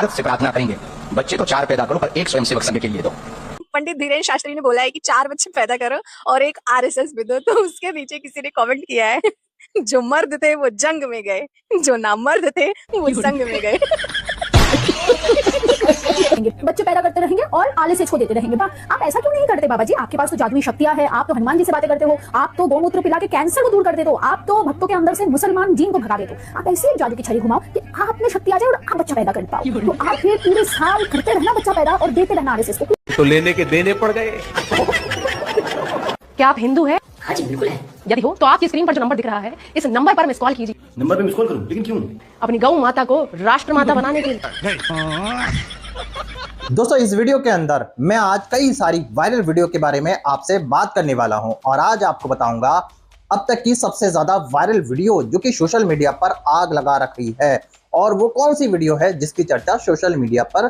भारत से प्रार्थना करेंगे, बच्चे तो 4 पैदा करो पर एक स्वयंसेवक संघ के लिए दो। पंडित धीरेन्द्र शास्त्री ने बोला है कि 4 बच्चे पैदा करो और एक आरएसएस भी दो। तो उसके नीचे किसी ने कमेंट किया है, जो मर्द थे वो जंग में गए, जो ना मर्द थे वो संग में गए। बच्चे पैदा करते रहेंगे और आरएसएस को देते रहेंगे। आप ऐसा क्यों नहीं करते बाबा जी? आपके पास तो जादुई शक्तियां हैं, आप तो हनुमान जी से बातें करते हो, आप तो गौमूत्र पिला के कैंसर को दूर कर देते हो, आप तो भक्तों के अंदर से मुसलमान जीन को भगा देते हो। आप ऐसे जादू की छड़ी घुमाओ कि आप में शक्ति आ जाए और आप बच्चा पैदा कर पाओ। तो आप फिर पूरे साल करते रहना बच्चा पैदा और देते रहना आरएसएस को। तो लेने के देने पड़ गए। क्या आप हिंदू हैं? हाँ जी बिल्कुल है। यदि हो तो आपकी स्क्रीन पर जो नंबर दिख रहा है, इस नंबर पर मिस कॉल कीजिए। नंबर पे मिस कॉल करूं? लेकिन क्यों? अपनी गौ माता को राष्ट्र माता बनाने के लिए। दोस्तों, इस वीडियो के अंदर मैं आज कई सारी वायरल वीडियो के बारे में आपसे बात करने वाला हूं और आज आपको बताऊंगा अब तक की सबसे ज्यादा वायरल वीडियो जो कि सोशल मीडिया पर आग लगा रखी है। और वो कौन सी वीडियो है जिसकी चर्चा सोशल मीडिया पर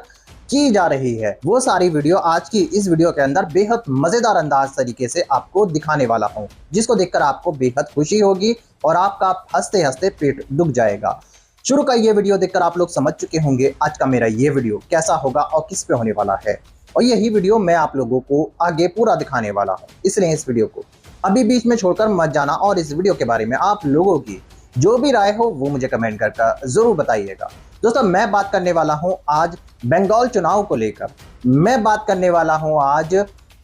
की जा रही है, वो सारी वीडियो आज की इस वीडियो के अंदर बेहद मजेदार अंदाज तरीके से आपको दिखाने वाला हूं, जिसको देखकर आपको बेहद खुशी होगी और आपका हंसते हंसते पेट दुख जाएगा। शुरू का ये वीडियो देखकर आप लोग समझ चुके होंगे आज का मेरा ये वीडियो कैसा होगा और किस पे होने वाला है, और यही वीडियो मैं आप लोगों को आगे पूरा दिखाने वाला हूं। इसलिए इस वीडियो को अभी बीच में छोड़कर मत जाना और इस वीडियो के बारे में आप लोगों की जो भी राय हो वो मुझे कमेंट करके जरूर बताइएगा। दोस्तों, मैं बात करने वाला हूं आज बंगाल चुनाव को लेकर। मैं बात करने वाला हूं आज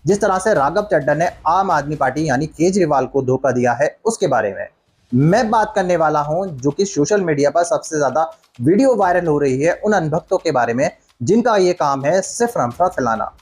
जिस तरह से राघव चड्ढा ने आम आदमी पार्टी यानी केजरीवाल को धोखा दिया है उसके बारे में। मैं बात करने वाला हूं जो कि सोशल मीडिया पर सबसे ज्यादा वीडियो वायरल हो रही है उन अनभक्तों के बारे में जिनका ये काम है सिर्फ नफरत फैलाना।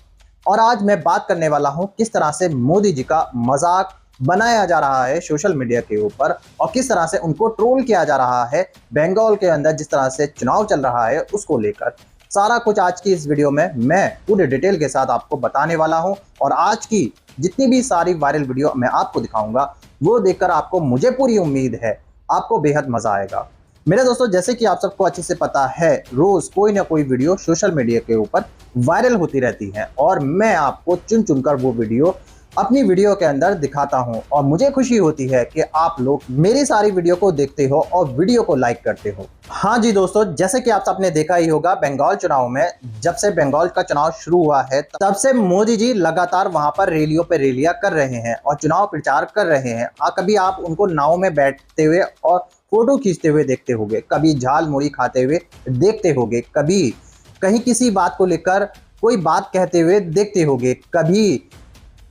और आज मैं बात करने वाला हूं किस तरह से मोदी जी का मजाक बनाया जा रहा है सोशल मीडिया के ऊपर और किस तरह से उनको ट्रोल किया जा रहा है बंगाल के अंदर जिस तरह से चुनाव चल रहा है उसको लेकर। सारा कुछ आज की इस वीडियो में मैं पूरे डिटेल के साथ आपको बताने वाला हूं और आज की जितनी भी सारी वायरल वीडियो मैं आपको दिखाऊंगा वो देखकर आपको, मुझे पूरी उम्मीद है, आपको बेहद मजा आएगा। मेरे दोस्तों, जैसे कि आप सबको अच्छे से पता है, रोज कोई ना कोई वीडियो सोशल मीडिया के ऊपर वायरल होती रहती है और मैं आपको चुन चुनकर वो वीडियो अपनी वीडियो के अंदर दिखाता हूं और मुझे खुशी होती है कि आप लोग मेरी सारी वीडियो को देखते हो और वीडियो को लाइक करते हो। हाँ जी दोस्तों, जैसे कि आप सबने देखा ही होगा बंगाल चुनाव में, जब से बंगाल का चुनाव शुरू हुआ है तब से मोदी जी लगातार वहां पर रैलियों पे रैलियां कर रहे हैं और चुनाव प्रचार कर रहे हैं। कभी आप उनको नाव में बैठते हुए और फोटो खींचते हुए देखते होंगे, कभी झाल मुड़ी खाते हुए देखते होंगे, कभी कहीं किसी बात को लेकर कोई बात कहते हुए देखते होंगे, कभी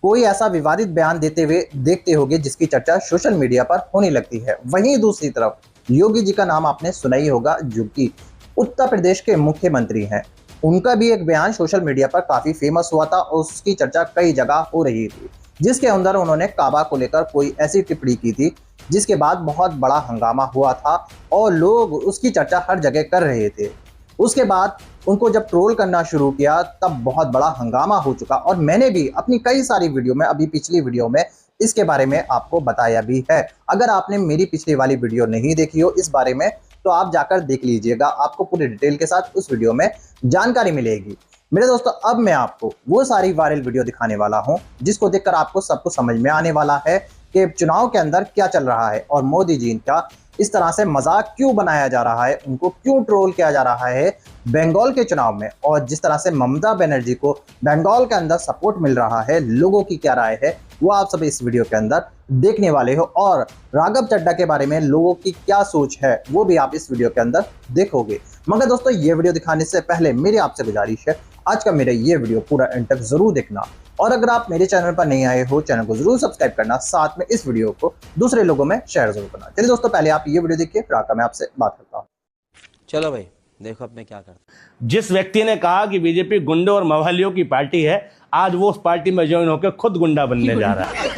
कोई ऐसा विवादित बयान देते हुए देखते होंगे जिसकी चर्चा सोशल मीडिया पर होने लगती है। वहीं दूसरी तरफ योगी जी का नाम आपने सुना ही होगा जो कि उत्तर प्रदेश के मुख्यमंत्री हैं। उनका भी एक बयान सोशल मीडिया पर काफी फेमस हुआ था और उसकी चर्चा कई जगह हो रही थी, जिसके अंदर उन्होंने काबा को लेकर कोई ऐसी टिप्पणी की थी जिसके बाद बहुत बड़ा हंगामा हुआ था और लोग उसकी चर्चा हर जगह कर रहे थे। उसके बाद उनको जब ट्रोल करना शुरू किया तब बहुत बड़ा हंगामा हो चुका और मैंने भी अपनी कई सारी वीडियो में, अभी पिछली वीडियो में इसके बारे में आपको बताया भी है। अगर आपने मेरी पिछली वाली वीडियो नहीं देखी हो इस बारे में तो आप जाकर देख लीजिएगा, आपको पूरी डिटेल के साथ उस वीडियो में जानकारी मिलेगी। मेरे दोस्तों, अब मैं आपको वो सारी वायरल वीडियो दिखाने वाला हूं जिसको देखकर आपको सब कुछ समझ में आने वाला है कि चुनाव के अंदर क्या चल रहा है और मोदी जी का इस तरह से मजाक क्यों बनाया जा रहा है, उनको क्यों ट्रोल किया जा रहा है बंगाल के चुनाव में, और जिस तरह से ममता बनर्जी को बंगाल के अंदर सपोर्ट मिल रहा है, लोगों की क्या राय है वो आप सब इस वीडियो के अंदर देखने वाले हो। और राघव चड्ढा के बारे में लोगों की क्या सोच है वो भी आप इस वीडियो के अंदर देखोगे। मगर दोस्तों, ये वीडियो दिखाने से पहले मेरी आपसे गुजारिश है, आज का मेरा ये वीडियो पूरा एंड तक जरूर देखना और अगर आप मेरे चैनल पर नहीं आए हो चैनल को जरूर सब्सक्राइब करना, साथ में इस वीडियो को दूसरे लोगों में शेयर जरूर करना। चलिए दोस्तों, पहले आप ये वीडियो देखिए फिर आकर मैं आपसे बात करता हूँ। चलो भाई देखो अब मैं क्या करता। जिस व्यक्ति ने कहा कि बीजेपी गुंडों और मवालियों की पार्टी है, आज वो उस पार्टी में ज्वाइन होकर खुद गुंडा बनने जा रहा है।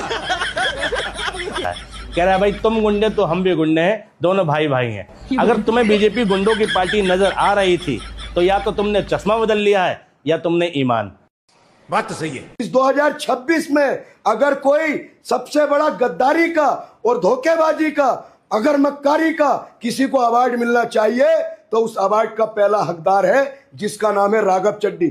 कह रहा है भाई तुम गुंडे तो हम भी गुंडे हैं, दोनों भाई भाई हैं। अगर तुम्हें बीजेपी गुंडों की पार्टी नजर आ रही थी तो या तो तुमने चश्मा बदल लिया है या तुमने ईमान। बात तो सही है। इस 2026 में अगर कोई सबसे बड़ा गद्दारी का और धोखेबाजी का, अगर मक्कारी का किसी को अवार्ड मिलना चाहिए तो उस अवार्ड का पहला हकदार है जिसका नाम है राघव चड्ढा।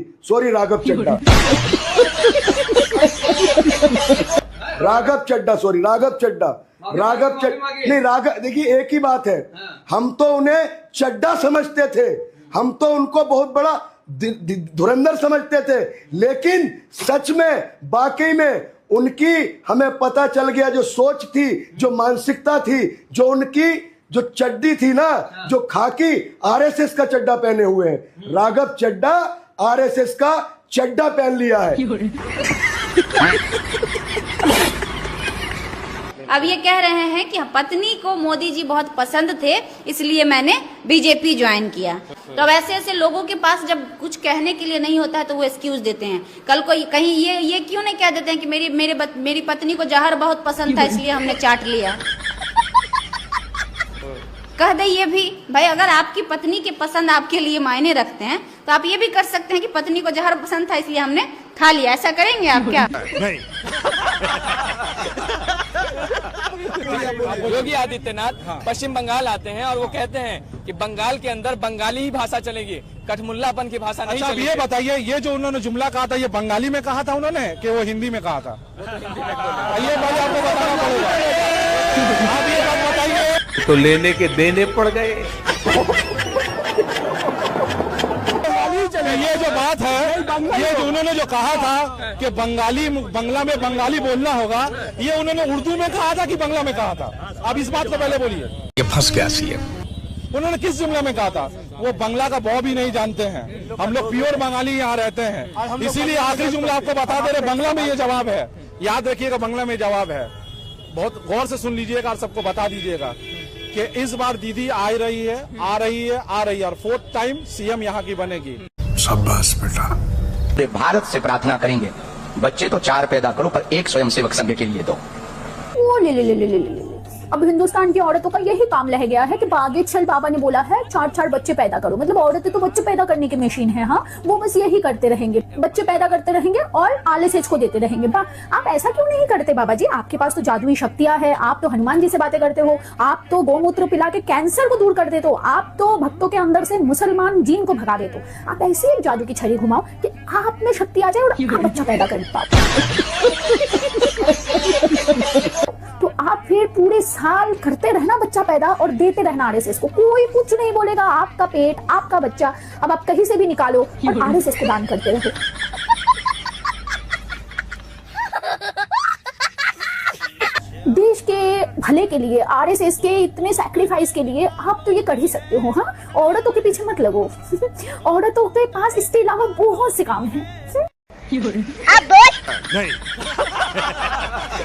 राघव चड्ढा नहीं, राघव, देखिए एक ही बात है, हम तो उन्हें चड्ढा समझते थे, हम तो उनको बहुत बड़ा धुरंधर समझते थे, लेकिन सच में वाकई में उनकी हमें पता चल गया जो सोच थी, जो मानसिकता थी, जो उनकी जो चड्डी थी ना, जो खाकी आरएसएस का चड्डा पहने हुए हैं। राघव चड्डा आरएसएस का चड्डा पहन लिया है। अब ये कह रहे हैं कि पत्नी को मोदी जी बहुत पसंद थे, इसलिए मैंने बीजेपी ज्वाइन किया। तो अब ऐसे ऐसे लोगों के पास जब कुछ कहने के लिए नहीं होता है तो वो एक्सक्यूज देते हैं। कल को कहीं ये क्यों नहीं कह देते हैं कि मेरी पत्नी को जहर बहुत पसंद था इसलिए हमने चाट लिया। कह दे ये भी भाई, अगर आपकी पत्नी के पसंद आपके लिए मायने रखते हैं तो आप ये भी कर सकते हैं कि पत्नी को जहर पसंद था इसलिए हमने खा लिया। ऐसा करेंगे आप क्या? नहीं। योगी आदित्यनाथ पश्चिम बंगाल आते हैं और वो कहते हैं कि बंगाल के अंदर बंगाली ही भाषा चलेगी, कठमुल्लापन की भाषा नहीं चलेगी। ये बताइए, ये जो उन्होंने जुमला कहा था ये बंगाली में कहा था उन्होंने कि वो हिंदी में कहा था? ये बात आपको बताना पड़ेगा। आप ये बात बताइए। तो लेने के देने पड़ गए। ये जो बात है, ये जो उन्होंने जो कहा था कि बंगला में बंगाली बोलना होगा, ये उन्होंने उर्दू में कहा था कि बंगला में कहा था? आप इस बात को पहले बोलिए। ये फंस गया सीएम। उन्होंने किस जुमले में कहा था? वो बंगला का बॉ भी नहीं जानते हैं। हम लोग प्योर बंगाली यहाँ रहते हैं, इसीलिए आखिरी जुमला आपको बता दे रहे, बंगला में ये जवाब है। याद रखिएगा, बंगला में जवाब है। बहुत गौर से सुन लीजिएगा और सबको बता दीजिएगा कि इस बार दीदी आ रही है और 4th टाइम सीएम यहाँ की बनेगी। शाबाश बेटा। पूरे भारत से प्रार्थना करेंगे, बच्चे तो 4 पैदा करो पर एक स्वयंसेवक संघ के लिए दो। ओ ले। अब हिंदुस्तान की औरतों का यही काम रह गया है कि बागेश्वर बाबा ने बोला है 4 बच्चे पैदा करो। मतलब औरतें तो बच्चे पैदा करने की मशीन है। हाँ, वो बस यही करते रहेंगे, बच्चे पैदा करते रहेंगे और आरएसएस को देते रहेंगे। आप ऐसा क्यों नहीं करते बाबा जी? आपके पास तो जादुई शक्तियां है, आप तो हनुमान जी से बातें करते हो, आप तो गौमूत्र पिला के कैंसर को दूर कर देते हो, आप तो भक्तों के अंदर से मुसलमान जीन को भगा देते हो। आप ऐसी एक जादू की छड़ी घुमाओ कि आप में शक्ति आ जाए और आप बच्चा पैदा कर पाओ। तो आप फिर पूरे साल करते रहना बच्चा पैदा और देते रहना आरएसएस को। कोई कुछ नहीं बोलेगा, आपका पेट, आपका बच्चा, अब आप कहीं से भी निकालो और आरएसएस को दान करते रहो। देश के भले के लिए, आरएसएस के इतने सैक्रिफाइस के लिए आप तो ये कर ही सकते हो। हाँ, औरतों के पीछे मत लगो। औरतों के पास इसके अलावा बहुत से काम हैं। नहीं।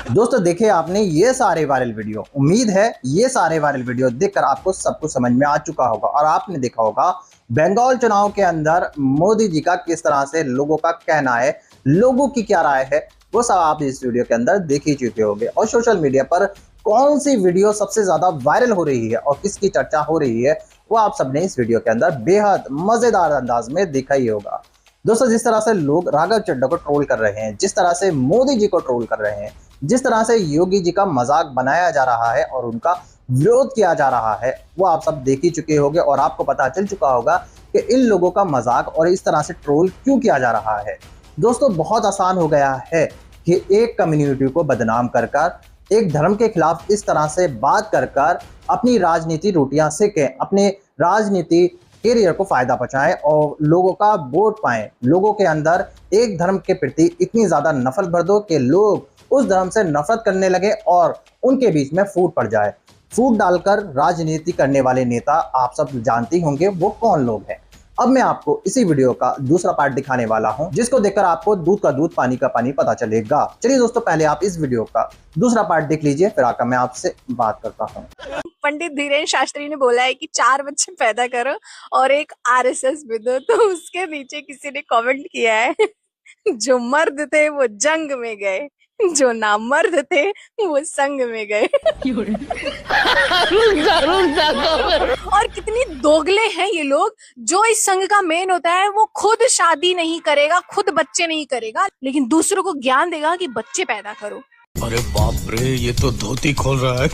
दोस्तों देखिए आपने ये सारे वायरल वीडियो, उम्मीद है ये सारे वायरल वीडियो देखकर आपको सब कुछ समझ में आ चुका होगा और आपने देखा होगा बंगाल चुनाव के अंदर मोदी जी का किस तरह से लोगों का कहना है, लोगों की क्या राय है, वो सब आप इस वीडियो के अंदर देख ही चुके होंगे। और सोशल मीडिया पर कौन सी वीडियो सबसे ज्यादा वायरल हो रही है और किसकी चर्चा हो रही है, वो आप सबने इस वीडियो के अंदर बेहद मजेदार अंदाज में देखा ही होगा। दोस्तों जिस तरह से लोग राघव चड्ढा को ट्रोल कर रहे हैं, जिस तरह से मोदी जी को ट्रोल कर रहे हैं, जिस तरह से योगी जी का मजाक बनाया जा रहा है और उनका विरोध किया जा रहा है, वो आप सब देख ही चुके होंगे और आपको पता चल चुका होगा कि इन लोगों का मजाक और इस तरह से ट्रोल क्यों किया जा रहा है। दोस्तों बहुत आसान हो गया है कि एक कम्युनिटी को बदनाम कर कर, एक धर्म के खिलाफ इस तरह से बात कर कर अपनी राजनीति रोटियां सेकें, अपने राजनीति कैरियर को फायदा पहुंचाएं और लोगों का वोट पाएं। लोगों के अंदर एक धर्म के प्रति इतनी ज्यादा नफरत भर दो कि लोग उस धर्म से नफरत करने लगे और उनके बीच में फूट पड़ जाए। फूट डालकर राजनीति करने वाले नेता आप सब जानते होंगे वो कौन लोग हैं। अब मैं आपको इसी वीडियो का दूसरा पार्ट दिखाने वाला हूं, जिसको देखकर आपको दूध का दूध पानी का पानी पता चलेगा। चलिए दोस्तों पहले आप इस वीडियो का दूसरा पार्ट देख लीजिए, फिर आकर मैं आपसे बात करता हूं। पंडित धीरेन्द्र शास्त्री ने बोला है कि 4 बच्चे पैदा करो और एक आरएसएस भी दो। तो उसके नीचे किसी ने कमेंट किया है, जो मर्द थे वो जंग में गए, जो नामर्द थे वो संग में गए। और कितनी दोगले हैं ये लोग। जो इस संघ का मेन होता है वो खुद शादी नहीं करेगा, खुद बच्चे नहीं करेगा, लेकिन दूसरों को ज्ञान देगा कि बच्चे पैदा करो। अरे बाप रे, ये तो धोती खोल रहा है।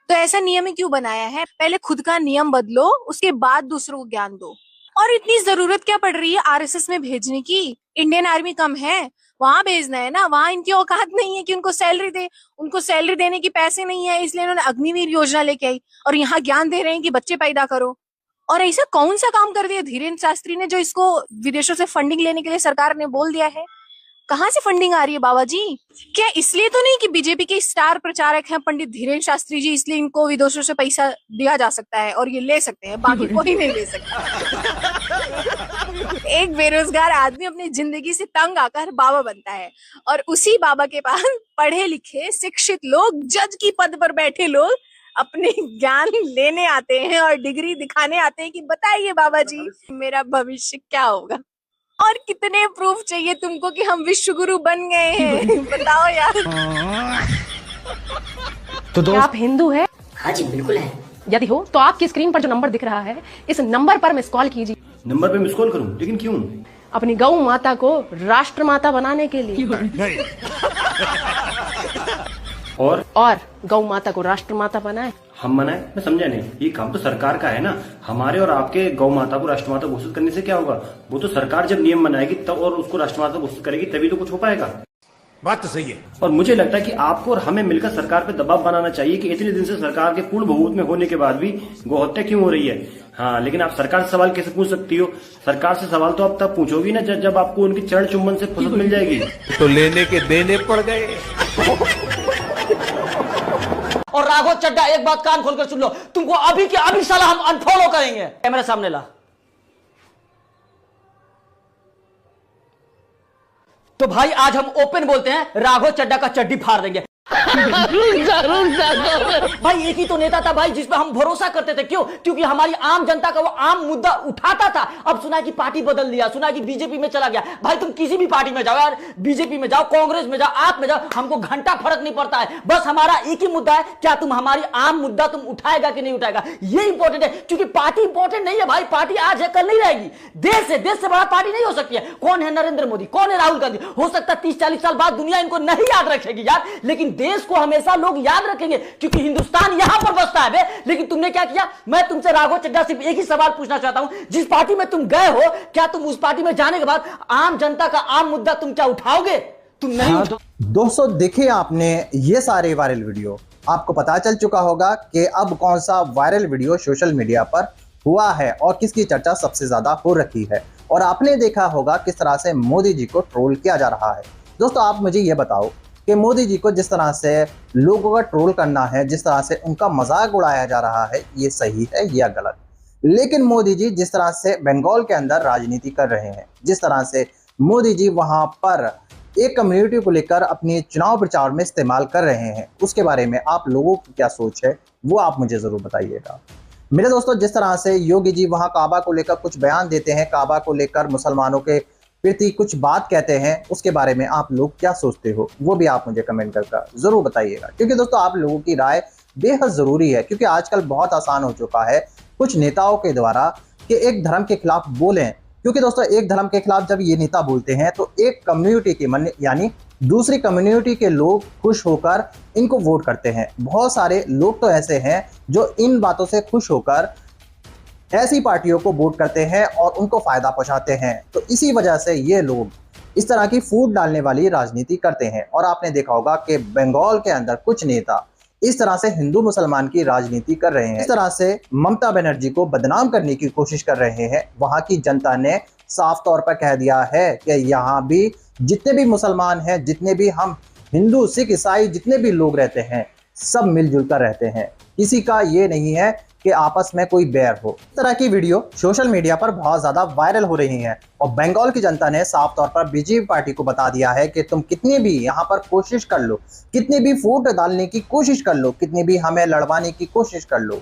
तो ऐसा नियम ही क्यों बनाया है? पहले खुद का नियम बदलो, उसके बाद दूसरों को ज्ञान दो। और इतनी जरूरत क्या पड़ रही है आरएसएस में भेजने की? इंडियन आर्मी कम है, वहां भेजना है ना। वहां इनकी औकात नहीं है कि उनको सैलरी दे, उनको सैलरी देने की पैसे नहीं है, इसलिए उन्होंने अग्निवीर योजना लेके आई और यहाँ ज्ञान दे रहे हैं कि बच्चे पैदा करो। और ऐसा कौन सा काम कर दिया धीरेन्द्र शास्त्री ने जो इसको विदेशों से फंडिंग लेने के लिए सरकार ने बोल दिया है? कहाँ से फंडिंग आ रही है बाबा जी? क्या इसलिए तो नहीं कि बीजेपी के स्टार प्रचारक हैं पंडित धीरेन्द्र शास्त्री जी, इसलिए इनको विदेशों से पैसा दिया जा सकता है और ये ले सकते हैं, बाकी कोई नहीं ले सकता? एक बेरोजगार आदमी अपनी जिंदगी से तंग आकर बाबा बनता है और उसी बाबा के पास पढ़े लिखे शिक्षित लोग, जज की पद पर बैठे लोग अपने ज्ञान लेने आते हैं और डिग्री दिखाने आते हैं कि बताइए बाबा जी मेरा भविष्य क्या होगा। और कितने प्रूफ चाहिए तुमको कि हम विश्व गुरु बन गए हैं? बताओ यार। तो आप हिंदू है? हाँ जी बिल्कुल है। यदि हो तो आपकी स्क्रीन पर जो नंबर दिख रहा है इस नंबर पर मिस कॉल कीजिए। नंबर पे मिस कॉल करूं? लेकिन क्यों? अपनी गौ माता को राष्ट्र माता बनाने के लिए। और गौ माता को राष्ट्र माता बनाए। हम बनाए? मैं समझा नहीं। ये काम तो सरकार का है ना। हमारे और आपके गौ माता को राष्ट्रमाता घोषित करने से क्या होगा? वो तो सरकार जब नियम बनाएगी तब और उसको राष्ट्रमाता घोषित करेगी तभी तो कुछ हो पाएगा। बात तो सही है। और मुझे लगता है कि आपको और हमें मिलकर सरकार पे दबाव बनाना चाहिए कि इतने दिन से सरकार के पूर्ण बहुमत में होने के बाद भी गौहत्या क्यों हो रही है। हाँ, लेकिन आप सरकार से सवाल कैसे पूछ सकती हो? सरकार से सवाल तो आप तब पूछोगी ना जब आपको उनकी चरण चुम्बन से फुर्सत मिल जाएगी। तो लेने के देने पड़ गए। और राघव चड्ढा, एक बात कान खोलकर सुन लो, तुमको अभी के अभी साला हम अनफॉलो करेंगे। कैमरा सामने ला। तो भाई आज हम ओपन बोलते हैं, राघव चड्ढा का चड्डी फाड़ देंगे। भाई एक ही तो नेता था भाई जिस पे हम भरोसा करते थे। क्यों? क्योंकि हमारी आम जनता का वो आम मुद्दा उठाता था। अब सुना कि पार्टी बदल लिया, सुना कि बीजेपी में चला गया। भाई तुम किसी भी पार्टी में जाओ यार, बीजेपी में जाओ, कांग्रेस में जाओ, आप में जाओ, हमको घंटा फर्क नहीं पड़ता है। बस हमारा एक ही मुद्दा है, क्या तुम हमारी आम मुद्दा तुम उठाएगा कि नहीं उठाएगा, ये इंपॉर्टेंट है। क्योंकि पार्टी इंपॉर्टेंट नहीं है भाई, पार्टी आज है कल नहीं रहेगी। देश से बड़ा पार्टी नहीं हो सकती है। कौन है नरेंद्र मोदी, कौन है राहुल गांधी? हो सकता है 30-40 साल बाद दुनिया इनको नहीं याद रखेगी यार, लेकिन देश को हमेशा लोग याद रखेंगे क्योंकि हिंदुस्तान यहां पर बसता है बे। लेकिन तुमने क्या किया? मैं तुमसे राघव चड्ढा सिर्फ एक ही सवाल पूछना चाहता हूं, जिस पार्टी में तुम गए हो क्या तुम उस पार्टी में जाने के बाद आम जनता का आम मुद्दा तुम क्या उठाओगे? तुम नहीं। दोस्तों देखिए आपने ये सारे वायरल वीडियो, आपको पता चल चुका होगा कि अब कौन सा वायरल वीडियो सोशल मीडिया पर हुआ है और किसकी चर्चा सबसे ज्यादा हो रखी है। और आपने देखा होगा किस तरह से मोदी जी को ट्रोल किया जा रहा है। दोस्तों आप मुझे ये बताओ कि मोदी जी को जिस तरह से लोगों का ट्रोल करना है, जिस तरह से उनका मजाक उड़ाया जा रहा है, ये सही है या गलत? लेकिन मोदी जी जिस तरह से बंगाल के अंदर राजनीति कर रहे हैं, जिस तरह से मोदी जी वहां पर एक कम्युनिटी को लेकर अपने चुनाव प्रचार में इस्तेमाल कर रहे हैं, उसके बारे में आप लोगों की क्या सोच है वो आप मुझे जरूर बताइएगा। मेरे दोस्तों जिस तरह से योगी जी वहां काबा को लेकर कुछ बयान देते हैं, काबा को लेकर मुसलमानों के प्रति कुछ बात कहते हैं, उसके बारे में आप लोग क्या सोचते हो वो भी आप मुझे कमेंट करके जरूर बताइएगा। क्योंकि दोस्तों आप लोगों की राय बेहद जरूरी है, क्योंकि आजकल बहुत आसान हो चुका है कुछ नेताओं के द्वारा कि एक धर्म के खिलाफ बोलें। क्योंकि दोस्तों एक धर्म के खिलाफ जब ये नेता बोलते हैं तो एक कम्युनिटी के मन यानी दूसरी कम्युनिटी के लोग खुश होकर इनको वोट करते हैं। बहुत सारे लोग तो ऐसे हैं जो इन बातों से खुश होकर ऐसी पार्टियों को वोट करते हैं और उनको फायदा पहुंचाते हैं। तो इसी वजह से ये लोग इस तरह की फूट डालने वाली राजनीति करते हैं। और आपने देखा होगा कि बंगाल के अंदर कुछ नेता इस तरह से हिंदू मुसलमान की राजनीति कर रहे हैं, इस तरह से ममता बनर्जी को बदनाम करने की कोशिश कर रहे हैं। वहां की जनता ने साफ तौर पर कह दिया है कि यहाँ भी जितने भी मुसलमान हैं, जितने भी हम हिंदू सिख ईसाई जितने भी लोग रहते हैं, सब मिलजुल कर रहते हैं। किसी का ये नहीं है कि आपस में कोई बैर हो। इस तरह की वीडियो सोशल मीडिया पर बहुत ज्यादा वायरल हो रही हैं और बंगाल की जनता ने साफ तौर पर बीजेपी पार्टी को बता दिया है कि तुम कितनी भी यहाँ पर कोशिश कर लो, कितनी भी फूट डालने की कोशिश कर लो, कितनी भी हमें लड़वाने की कोशिश कर लो,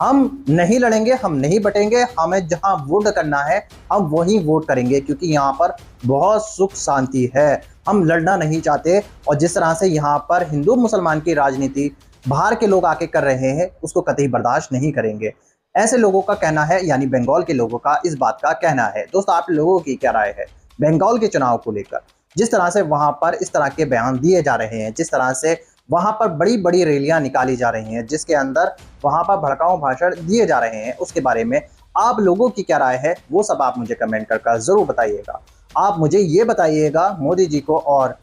हम नहीं लड़ेंगे, हम नहीं बटेंगे। हमें जहां वोट करना है हम वहीं वोट करेंगे, क्योंकि यहाँ पर बहुत सुख शांति है। हम लड़ना नहीं चाहते। और जिस तरह से यहाँ पर हिंदू मुसलमान की राजनीति बाहर के लोग आके कर रहे हैं, उसको कतई बर्दाश्त नहीं करेंगे। ऐसे लोगों का कहना है, यानी बंगाल के लोगों का इस बात का कहना है। दोस्तों आप लोगों की क्या राय है बंगाल के चुनाव को लेकर? जिस तरह से वहां पर इस तरह के बयान दिए जा रहे हैं, जिस तरह से वहां पर बड़ी बड़ी रैलियां निकाली जा रही हैं, जिसके अंदर वहां पर भड़काऊ भाषण दिए जा रहे हैं, उसके बारे में आप लोगों की क्या राय है वो सब आप मुझे कमेंट कर जरूर बताइएगा। आप मुझे ये बताइएगा मोदी जी को और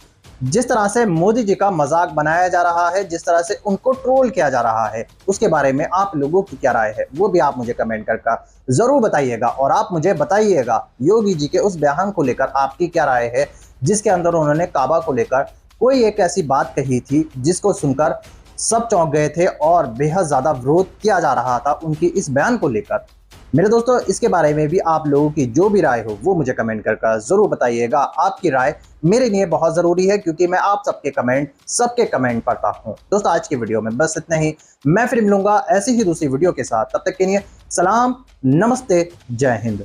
जिस तरह से मोदी जी का मजाक बनाया जा रहा है, जिस तरह से उनको ट्रोल किया जा रहा है, उसके बारे में आप लोगों की क्या राय है वो भी आप मुझे कमेंट करके जरूर बताइएगा। और आप मुझे बताइएगा योगी जी के उस बयान को लेकर आपकी क्या राय है, जिसके अंदर उन्होंने काबा को लेकर कोई एक ऐसी बात कही थी जिसको सुनकर सब चौंक गए थे और बेहद ज्यादा विरोध किया जा रहा था उनकी इस बयान को लेकर। मेरे दोस्तों, इसके बारे में भी आप लोगों की जो भी राय हो वो मुझे कमेंट करके जरूर बताइएगा। आपकी राय मेरे लिए बहुत जरूरी है क्योंकि मैं आप सबके कमेंट पढ़ता हूं। दोस्तों, आज की वीडियो में बस इतना ही। मैं फिर मिलूंगा ऐसी ही दूसरी वीडियो के साथ। तब तक के लिए सलाम, नमस्ते, जय हिंद।